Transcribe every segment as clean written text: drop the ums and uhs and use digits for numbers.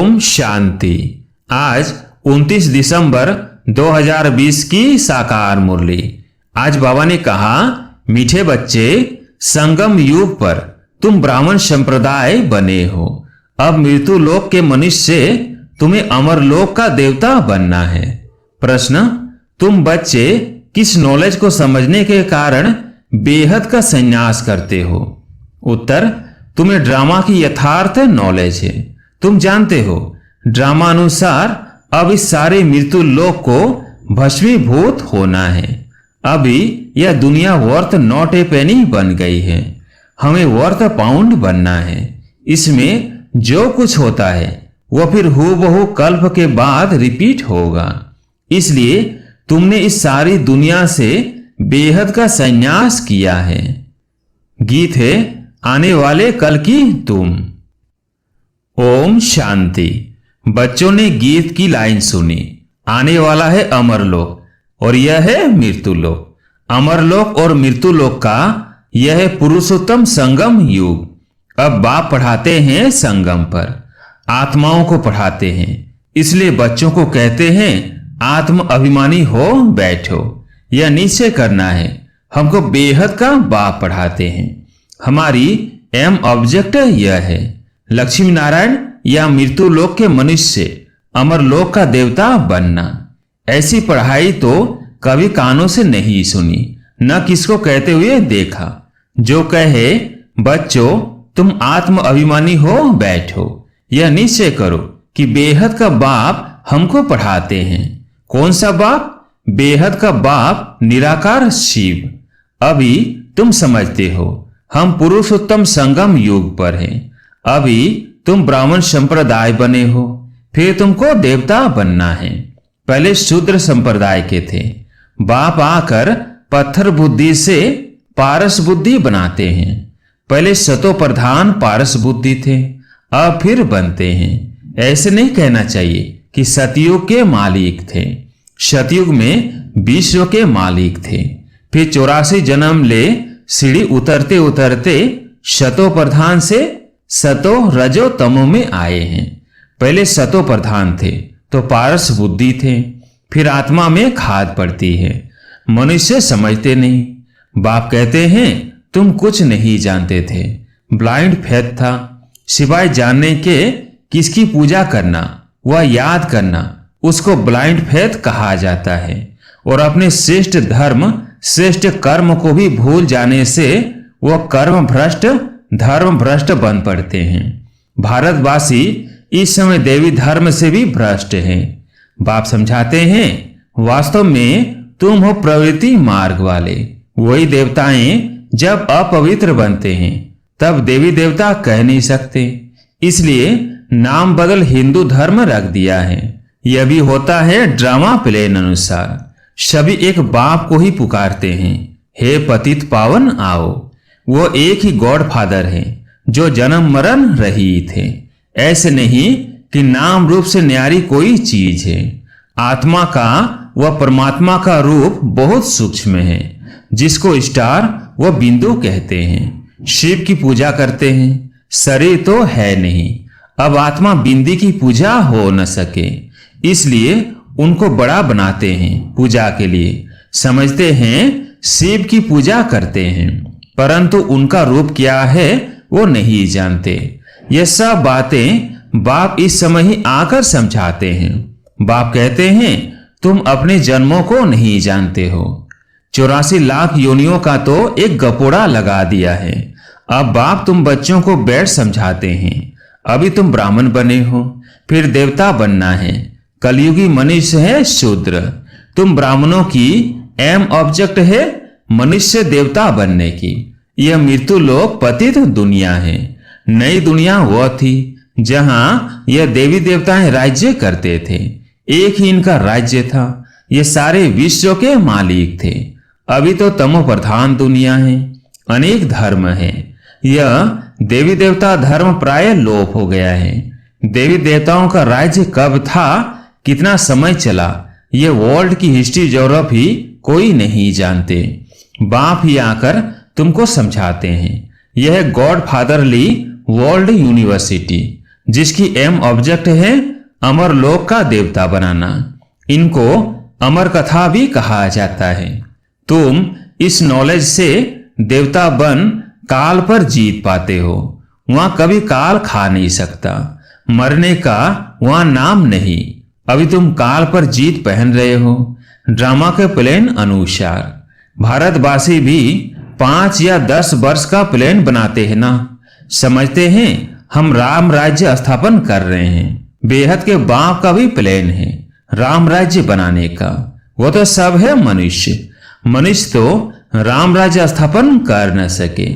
ओम शांति। आज 29 दिसंबर 2020 की साकार मुरली। आज बाबा ने कहा, मीठे बच्चे, संगम युग पर तुम ब्राह्मण संप्रदाय बने हो। अब मृत्यु लोक के मनुष्य से तुम्हें अमर लोक का देवता बनना है। प्रश्न, तुम बच्चे किस नॉलेज को समझने के कारण बेहद का संन्यास करते हो? उत्तर, तुम्हें ड्रामा की यथार्थ नॉलेज है। तुम जानते हो ड्रामा अनुसार अब इस सारे मृत्यु लोक को भस्मीभूत होना है। अभी यह दुनिया वर्थ नॉट ए पेनी बन गई है, हमें वर्थ पाउंड बनना है। इसमें जो कुछ होता है वह फिर हूबहू कल्प के बाद रिपीट होगा। इसलिए तुमने इस सारी दुनिया से बेहद का संन्यास किया है। गीत है आने वाले कल की तुम। ओम शांति। बच्चों ने गीत की लाइन सुनी, आने वाला है अमरलोक और यह है मृत्युलोक। अमरलोक और मृत्युलोक का यह है पुरुषोत्तम संगम युग। अब बाप पढ़ाते हैं संगम पर, आत्माओं को पढ़ाते हैं। इसलिए बच्चों को कहते हैं आत्म अभिमानी हो बैठो। यह निश्चय करना है। हमको बेहद का बाप पढ़ाते हैं। हमारी एम ऑब्जेक्ट यह है, लक्ष्मी नारायण या मृत्यु लोक के मनुष्य से अमर लोक का देवता बनना। ऐसी पढ़ाई तो कभी कानों से नहीं सुनी, न किसको कहते हुए देखा। जो कहे बच्चों तुम आत्म अभिमानी हो बैठो, यह निश्चय करो कि बेहद का बाप हमको पढ़ाते हैं। कौन सा बाप? बेहद का बाप निराकार शिव। अभी तुम समझते हो हम पुरुषोत्तम संगम युग पर हैं। अभी तुम ब्राह्मण संप्रदाय बने हो, फिर तुमको देवता बनना है। पहले शूद्र संप्रदाय के थे। बाप आकर पत्थर बुद्धि से पारस बुद्धि बनाते हैं। पहले सतो प्रधान पारस बुद्धि थे, अब फिर बनते हैं। ऐसे नहीं कहना चाहिए कि सतयुग के मालिक थे। सतयुग में विश्व के मालिक थे। फिर 84 जन्म ले सीढ़ी उतरते उतरते सतो प्रधान से सतो रजो तमो में आए हैं। पहले सतो प्रधान थे तो पारस बुद्धि थे। फिर आत्मा में खाद पड़ती है। मनुष्य समझते नहीं। बाप कहते हैं तुम कुछ नहीं जानते थे, ब्लाइंड फेथ था। सिवाय जानने के किसकी पूजा करना, वह याद करना, उसको ब्लाइंड फेथ कहा जाता है। और अपने श्रेष्ठ धर्म श्रेष्ठ कर्म को भी भूल जाने से वह कर्म भ्रष्ट धर्म भ्रष्ट बन पड़ते हैं। भारतवासी इस समय देवी धर्म से भी भ्रष्ट हैं। बाप समझाते हैं वास्तव में तुम हो प्रवृत्ति मार्ग वाले। वही देवताएं जब अपवित्र बनते हैं तब देवी देवता कह नहीं सकते। इसलिए नाम बदल हिंदू धर्म रख दिया है। यह भी होता है ड्रामा प्लेन अनुसार। सभी एक बाप को ही पुकारते हैं, हे पतित पावन आओ। वो एक ही गॉड फादर है जो जन्म मरण रहित है। ऐसे नहीं कि नाम रूप से न्यारी कोई चीज है। आत्मा का व परमात्मा का रूप बहुत सूक्ष्म है, जिसको स्टार व बिंदु कहते हैं। शिव की पूजा करते हैं, शरीर तो है नहीं। अब आत्मा बिंदी की पूजा हो न सके, इसलिए उनको बड़ा बनाते हैं पूजा के लिए। समझते हैं शिव की पूजा करते हैं, परंतु उनका रूप क्या है वो नहीं जानते। ये सब बातें बाप इस समय ही आकर समझाते हैं। बाप कहते हैं तुम अपने जन्मों को नहीं जानते हो। 84 लाख योनियों का तो एक गपोड़ा लगा दिया है। अब बाप तुम बच्चों को बैठ समझाते हैं। अभी तुम ब्राह्मण बने हो, फिर देवता बनना है। कलयुगी मनुष्य है शूद्र। तुम ब्राह्मणों की एम ऑब्जेक्ट है मनुष्य देवता बनने की। यह मृत्यु लोक पतित दुनिया है। नई दुनिया वह थी जहां यह देवी देवताएं राज्य करते थे। एक ही इनका राज्य था। ये सारे विश्व के मालिक थे। अभी तो तमो प्रधान दुनिया है, अनेक धर्म है। यह देवी देवता धर्म प्राय लोप हो गया है। देवी देवताओं का राज्य कब था, कितना समय चला, ये वर्ल्ड की हिस्ट्री ज्योग्राफी कोई नहीं जानते। बाप ही आकर तुमको समझाते हैं। यह गॉड फादरली वर्ल्ड यूनिवर्सिटी जिसकी एम ऑब्जेक्ट है अमर लोक का देवता बनाना। इनको अमर कथा भी कहा जाता है। तुम इस नॉलेज से देवता बन काल पर जीत पाते हो। वहां कभी काल खा नहीं सकता। मरने का वहां नाम नहीं। अभी तुम काल पर जीत पहन रहे हो। ड्रामा के प्लान अनुसार भारतवासी भी 5 या 10 वर्ष का प्लान बनाते हैं ना। समझते हैं हम राम राज्य स्थापन कर रहे हैं। बेहद के बाप का भी प्लान है राम राज्य बनाने का। वो तो सब है मनुष्य तो राम राज्य स्थापन कर न सके।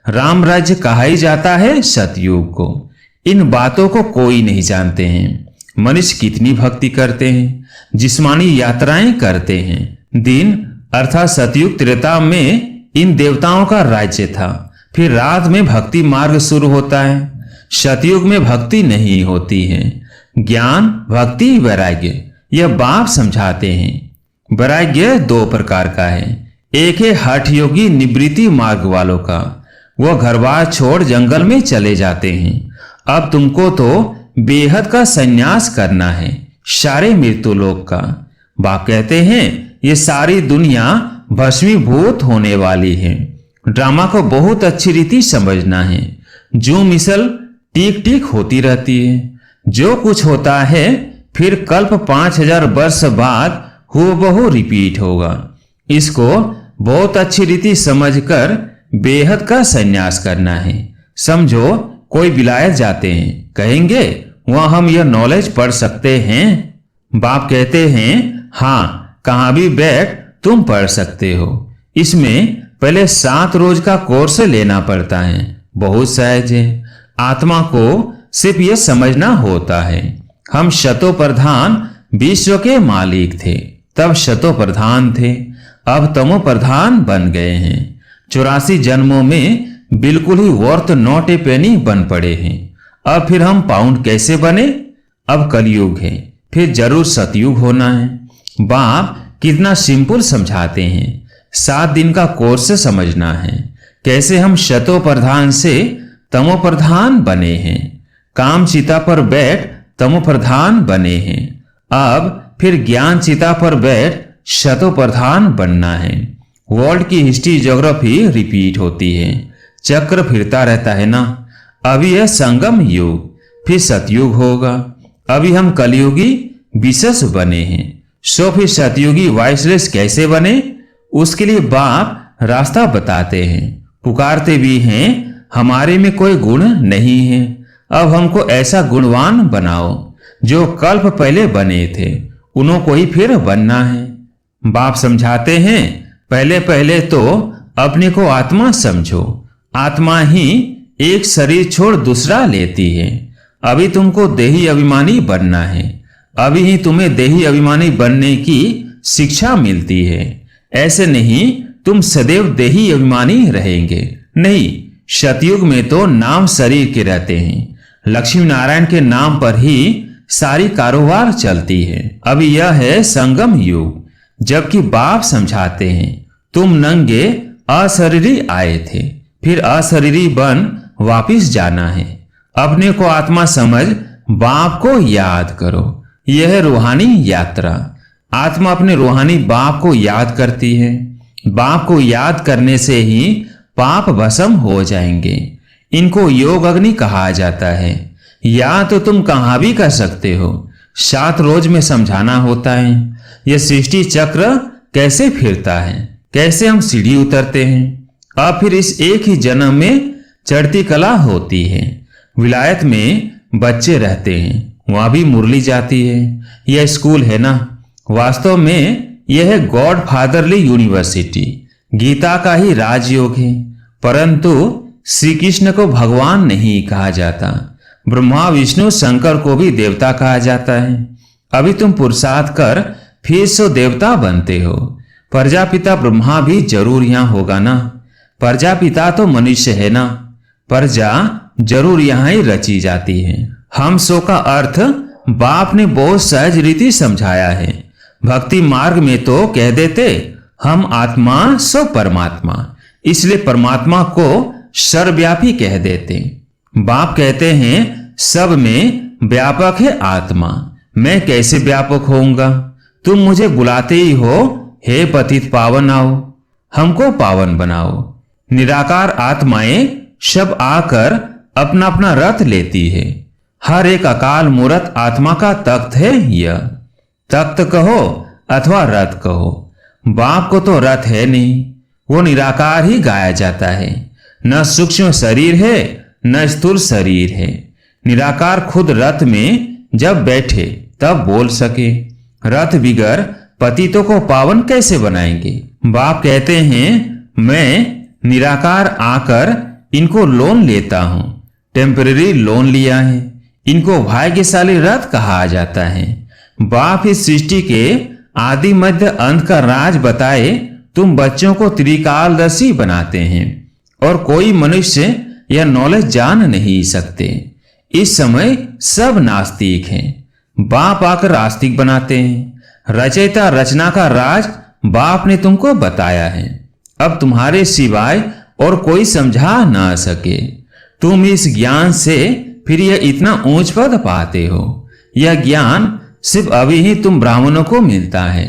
राम राज्य कहा ही जाता है सतयुग को। इन बातों को कोई नहीं जानते हैं। मनुष्य कितनी भक्ति करते हैं, जिस्मानी यात्राएं करते हैं। दिन अर्थात सतयुग त्रेता में इन देवताओं का राज्य था। फिर रात में भक्ति मार्ग शुरू होता है। सतयुग में भक्ति नहीं होती है। ज्ञान, भक्ति, वैराग्य यह बाप समझाते हैं। वैराग्य 2 प्रकार का है। एक है हठ योगी निवृत्ति मार्ग वालों का। वह घर बार छोड़ जंगल में चले जाते हैं। अब तुमको तो बेहद का संन्यास करना है, सारे मृत्यु लोक का। बाप कहते हैं ये सारी दुनिया भस्मीभूत होने वाली है। ड्रामा को बहुत अच्छी रीति समझना है। जो मिसल टिक टिक होती रहती है। जो कुछ होता है फिर कल्प 5000 वर्ष बाद हूबहू रिपीट होगा। इसको बहुत अच्छी रीति समझकर बेहद का संन्यास करना है। समझो कोई विलायत जाते हैं, कहेंगे वहां हम यह नॉलेज पढ़ सकते हैं। बाप कहते हैं हाँ, कहां भी बैठ तुम पढ़ सकते हो। इसमें पहले 7 रोज का कोर्स लेना पड़ता है। बहुत सहज है। आत्मा को सिर्फ यह समझना होता है हम शतो प्रधान विश्व के मालिक थे। तब शतो प्रधान थे, अब तमो प्रधान बन गए हैं। 84 जन्मों में बिल्कुल ही वर्थ नॉट ए पेनी बन पड़े हैं। अब फिर हम पाउंड कैसे बने? अब कलयुग है, फिर जरूर सतयुग होना है। बाप कितना सिंपल समझाते हैं। 7 दिन का कोर्स समझना है। कैसे हम शतो प्रधान से तमो प्रधान बने हैं। काम चिता पर बैठ तमो प्रधान बने हैं। अब फिर ज्ञान चिता पर बैठ शतो प्रधान बनना है। वर्ल्ड की हिस्ट्री ज्योग्राफी रिपीट होती है। चक्र फिरता रहता है ना। अभी है संगम युग, फिर सतयुग होगा। अभी हम कलयुगी विशेष बने हैं। सो फिर सतयुगी वाइसलेस कैसे बने? उसके लिए बाप रास्ता बताते हैं। पुकारते भी हैं हमारे में कोई गुण नहीं है। अब हमको ऐसा गुणवान बनाओ जो कल्प पहले बने थे, उन्हों को ही फिर बनना है। बाप समझाते हैं पहले पहले तो अपने को आत्मा समझो। आत्मा ही एक शरीर छोड़ दूसरा लेती है। अभी तुमको देही अभिमानी बनना है। अभी ही तुम्हें देही अभिमानी बनने की शिक्षा मिलती है। ऐसे नहीं तुम सदैव देही अभिमानी रहेंगे। नहीं, सतयुग में तो नाम शरीर के रहते हैं। लक्ष्मी नारायण के नाम पर ही सारी कारोबार चलती है। अभी यह है संगम युग। जबकि बाप समझाते हैं तुम नंगे अशरीरी आए थे, फिर अशरीरी बन वापिस जाना है। अपने को आत्मा समझ बाप को याद करो। यह है रूहानी यात्रा। आत्मा अपने रूहानी बाप को याद करती है। बाप को याद करने से ही पाप भस्म हो जाएंगे। इनको योग अग्नि कहा जाता है। या तो तुम कहां भी कर सकते हो। 7 रोज में समझाना होता है यह सृष्टि चक्र कैसे फिरता है, कैसे हम सीढ़ी उतरते हैं। अब फिर इस एक ही जन्म में चढ़ती कला होती है। विलायत में बच्चे रहते हैं, वहां भी मुरली जाती है। यह स्कूल है ना। वास्तव में यह है गॉड फादरली यूनिवर्सिटी। गीता का ही राजयोग है। परंतु श्री कृष्ण को भगवान नहीं कहा जाता। ब्रह्मा विष्णु शंकर को भी देवता कहा जाता है। अभी तुम पुरुषार्थ कर फिर सो देवता बनते हो। प्रजापिता ब्रह्मा भी जरूर यहां होगा ना। प्रजापिता तो मनुष्य है ना। प्रजा जरूर यहां ही रची जाती है। हम सो का अर्थ बाप ने बहुत सहज रीति समझाया है। भक्ति मार्ग में तो कह देते हम आत्मा सो परमात्मा, इसलिए परमात्मा को सर्वव्यापी कह देते। बाप कहते हैं सब में व्यापक है आत्मा। मैं कैसे व्यापक होऊंगा? तुम मुझे बुलाते ही हो, हे पतित पावन आओ, हमको पावन बनाओ। निराकार आत्माएं सब आकर अपना अपना रथ लेती है। हर एक अकाल मूर्त आत्मा का तख्त है यह। तख्त कहो अथवा रथ कहो, बाप को तो रथ है नहीं, वो निराकार ही गाया जाता है। न सूक्ष्म शरीर है न स्थूल शरीर है। निराकार खुद रथ में जब बैठे तब बोल सके। रथ बिगर पतितों को पावन कैसे बनाएंगे? बाप कहते हैं मैं निराकार आकर इनको लोन लेता हूं, टेम्परेरी लोन लिया है। इनको भाग्यशाली रथ कहा जाता है। बाप इस सृष्टि के आदि मध्य अंत का राज बताए तुम बच्चों को त्रिकालदर्शी बनाते हैं और कोई मनुष्य यह नॉलेज जान नहीं सकते। इस समय सब नास्तिक हैं, बाप आकर आस्तिक बनाते हैं। रचयिता रचना का राज बाप ने तुमको बताया है। अब तुम्हारे सिवाय और कोई समझा ना सके। तुम इस ज्ञान से फिर यह इतना ऊंच पद पाते हो। यह ज्ञान सिर्फ अभी ही तुम ब्राह्मणों को मिलता है।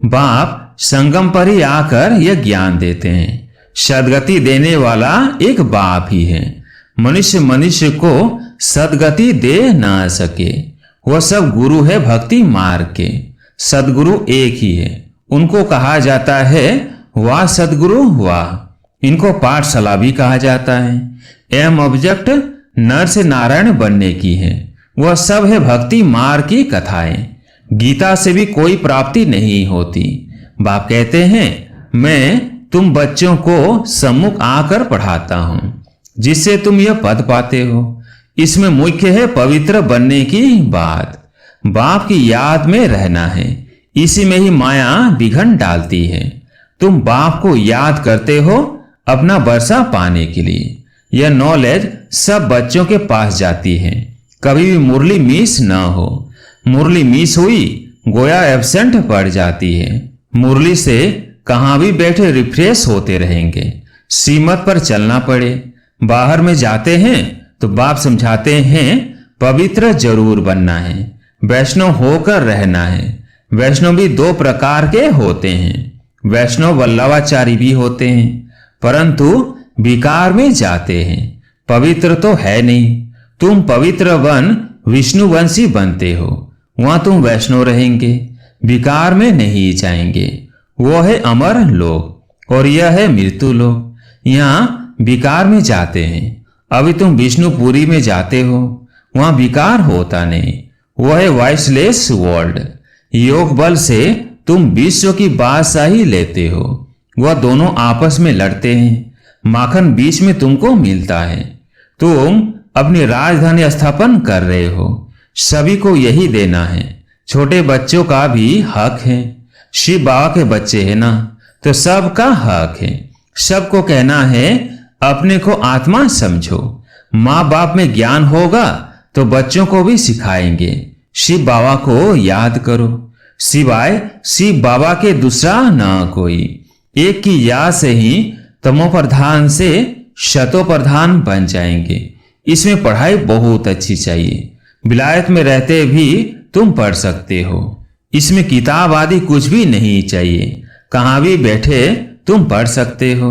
बाप संगम पर ही आकर यह ज्ञान देते हैं। सदगति देने वाला एक बाप ही है। मनुष्य को सदगति दे ना सके। वह सब गुरु है भक्ति मार्ग के। सदगुरु एक ही है। उनको कहा जाता है वाह सदगुरु वाह। इनको पाठशाला भी कहा जाता है। एम ऑब्जेक्ट नर से नारायण बनने की है। वह सब है भक्ति मार्ग की कथाएं। गीता से भी कोई प्राप्ति नहीं होती। बाप कहते हैं मैं तुम बच्चों को सम्मुख आकर पढ़ाता हूं, जिससे तुम यह पद पाते हो। इसमें मुख्य है पवित्र बनने की बात। बाप की याद में रहना है। इसी में ही माया विघन डालती है। तुम बाप को याद करते हो अपना वर्षा पाने के लिए। यह नॉलेज सब बच्चों के पास जाती है। कभी भी मुरली मिस न हो। मुरली मिस हुई गोया एब्सेंट पड़ जाती है। मुरली से कहां भी बैठे रिफ्रेश होते रहेंगे। सीमत पर चलना पड़े। बाहर में जाते हैं तो बाप समझाते हैं पवित्र जरूर बनना है, वैष्णव होकर रहना है। वैष्णव भी दो प्रकार के होते हैं। वैष्णव वल्लभाचारी भी होते हैं, परंतु विकार में जाते हैं। पवित्र तो है नहीं। तुम पवित्र वन विष्णुवंशी बनते हो, वहां तुम वैष्णव रहेंगे, विकार में नहीं जाएंगे। वो है अमर लोक और यह है मृत्यु लोक। यहाँ विकार में जाते हैं। अभी तुम विष्णुपुरी में जाते हो, वहां विकार होता नहीं। वह है वॉइसलेस वर्ल्ड। योग बल से तुम विश्व की बादशाही लेते हो। वह दोनों आपस में लड़ते हैं। माखन बीच में तुमको मिलता है। तुम अपनी राजधानी स्थापन कर रहे हो। सभी को यही देना है। छोटे बच्चों का भी हक है। शिव बाबा के बच्चे है ना, तो सबका हक है। सबको कहना है अपने को आत्मा समझो। माँ बाप में ज्ञान होगा तो बच्चों को भी सिखाएंगे। शिव बाबा को याद करो, सिवाय शिव बाबा के दूसरा ना कोई। एक की याद से ही तमो प्रधान से शतो प्रधान बन जाएंगे। इसमें पढ़ाई बहुत अच्छी चाहिए। विलायत में रहते भी तुम पढ़ सकते हो। इसमें किताब आदि कुछ भी नहीं चाहिए। कहां भी बैठे तुम पढ़ सकते हो,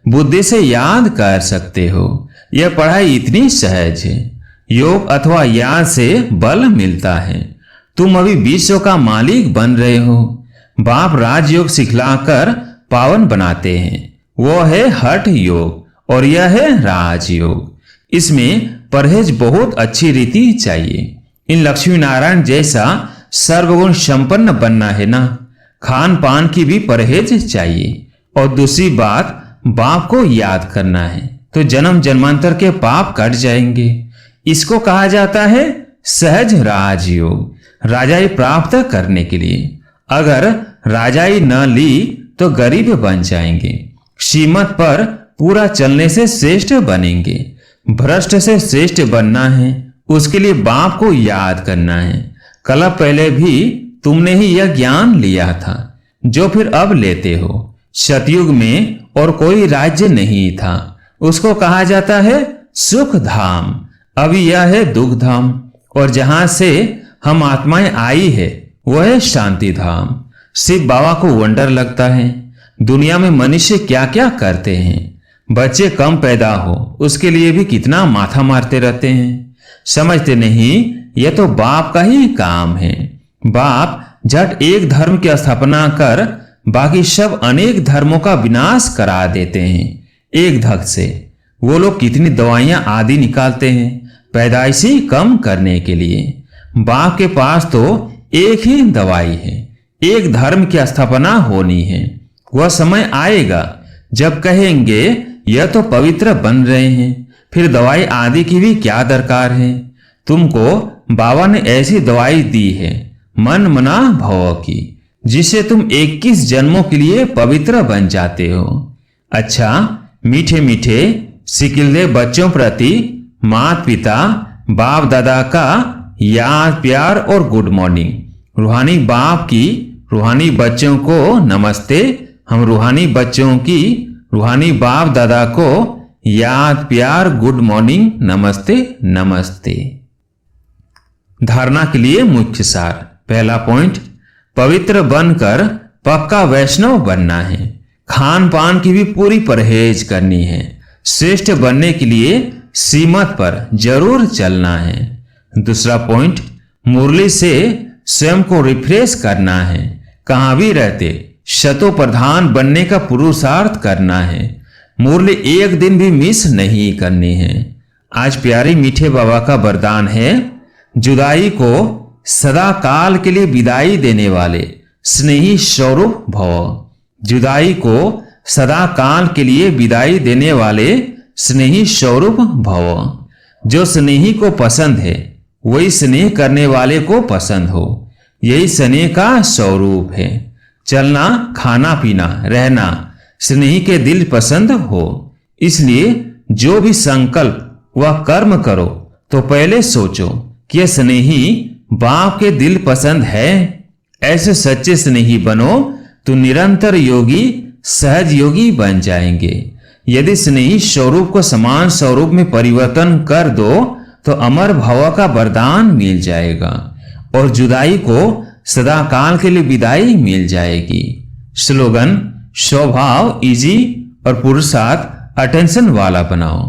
बुद्धि से याद कर सकते हो। यह पढ़ाई इतनी सहज है। योग अथवा याद से बल मिलता है। तुम अभी विश्व का मालिक बन रहे हो। बाप राजयोग सिखलाकर पावन बनाते हैं। वो है हठ योग और यह है राजयोग। इसमें परहेज बहुत अच्छी रीति चाहिए। इन लक्ष्मी नारायण जैसा सर्वगुण संपन्न बनना है ना, खान पान की भी परहेज चाहिए। और दूसरी बात, बाप को याद करना है तो जन्म जन्मांतर के पाप कट जाएंगे। इसको कहा जाता है सहज राजयोग। राजाई प्राप्त करने के लिए अगर राजाई न ली तो गरीब बन जाएंगे। श्रीमत पर पूरा चलने से श्रेष्ठ बनेंगे। भ्रष्ट से श्रेष्ठ बनना है, उसके लिए बाप को याद करना है। कल पहले भी तुमने ही यह ज्ञान लिया था जो फिर अब लेते हो। सतयुग में और कोई राज्य नहीं था, उसको कहा जाता है सुख धाम। अभी यह है दुख धाम, और जहां से हम आत्माएं आई है वह है शांति धाम। शिव बाबा को वंडर लगता है दुनिया में मनुष्य क्या क्या करते हैं। बच्चे कम पैदा हो उसके लिए भी कितना माथा मारते रहते हैं। समझते नहीं यह तो बाप का ही काम है। बाप झट एक धर्म की स्थापना कर बाकी सब अनेक धर्मों का विनाश करा देते हैं एक धक से। वो लोग कितनी दवाइयां आदि निकालते हैं पैदाइशी कम करने के लिए। बाप के पास तो एक ही दवाई है, एक धर्म की स्थापना होनी है। वह समय आएगा जब कहेंगे यह तो पवित्र बन रहे हैं, फिर दवाई आदि की भी क्या दरकार है। तुमको बाबा ने ऐसी दवाई दी है मन मना भव की, जिससे तुम 21 जन्मों के लिए पवित्र बन जाते हो। अच्छा, मीठे मीठे सिकिलदे बच्चों प्रति माता पिता बाप दादा का याद प्यार और गुड मॉर्निंग। रूहानी बाप की रूहानी बच्चों को नमस्ते। हम रूहानी बच्चों की रूहानी बाप दादा को याद प्यार गुड मॉर्निंग नमस्ते नमस्ते। धारणा के लिए मुख्य सार। पहला पॉइंट, पवित्र बनकर पक्का वैष्णव बनना है। खान पान की भी पूरी परहेज करनी है। श्रेष्ठ बनने के लिए सीमत पर जरूर चलना है। दूसरा पॉइंट, मुरली से स्वयं को रिफ्रेश करना है। कहां भी रहते शतो प्रधान बनने का पुरुषार्थ करना है। मुरली एक दिन भी मिस नहीं करनी है। आज प्यारे मीठे बाबा का वरदान है, जुदाई को सदा काल के लिए विदाई देने वाले स्नेही स्वरूप भव। जुदाई को सदा काल के लिए विदाई देने वाले स्नेही स्वरूप भव। जो स्नेही को पसंद है वही स्नेह करने वाले को पसंद हो, यही स्नेह का स्वरूप है। चलना खाना पीना रहना स्नेही के दिल पसंद हो। इसलिए जो भी संकल्प व कर्म करो तो पहले सोचो कि यह स्नेही बाप के दिल पसंद है। ऐसे सच्चे स्नेही बनो तो निरंतर योगी सहज योगी बन जाएंगे। यदि स्नेही स्वरूप को समान स्वरूप में परिवर्तन कर दो तो अमर भव का वरदान मिल जाएगा और जुदाई को सदा काल के लिए विदाई मिल जाएगी। स्लोगन, स्वभाव इजी और पुरुषार्थ अटेंशन वाला बनाओ।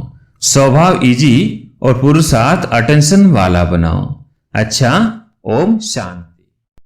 स्वभाव इजी और पुरुषार्थ अटेंशन वाला बनाओ। अच्छा, ओम शांति।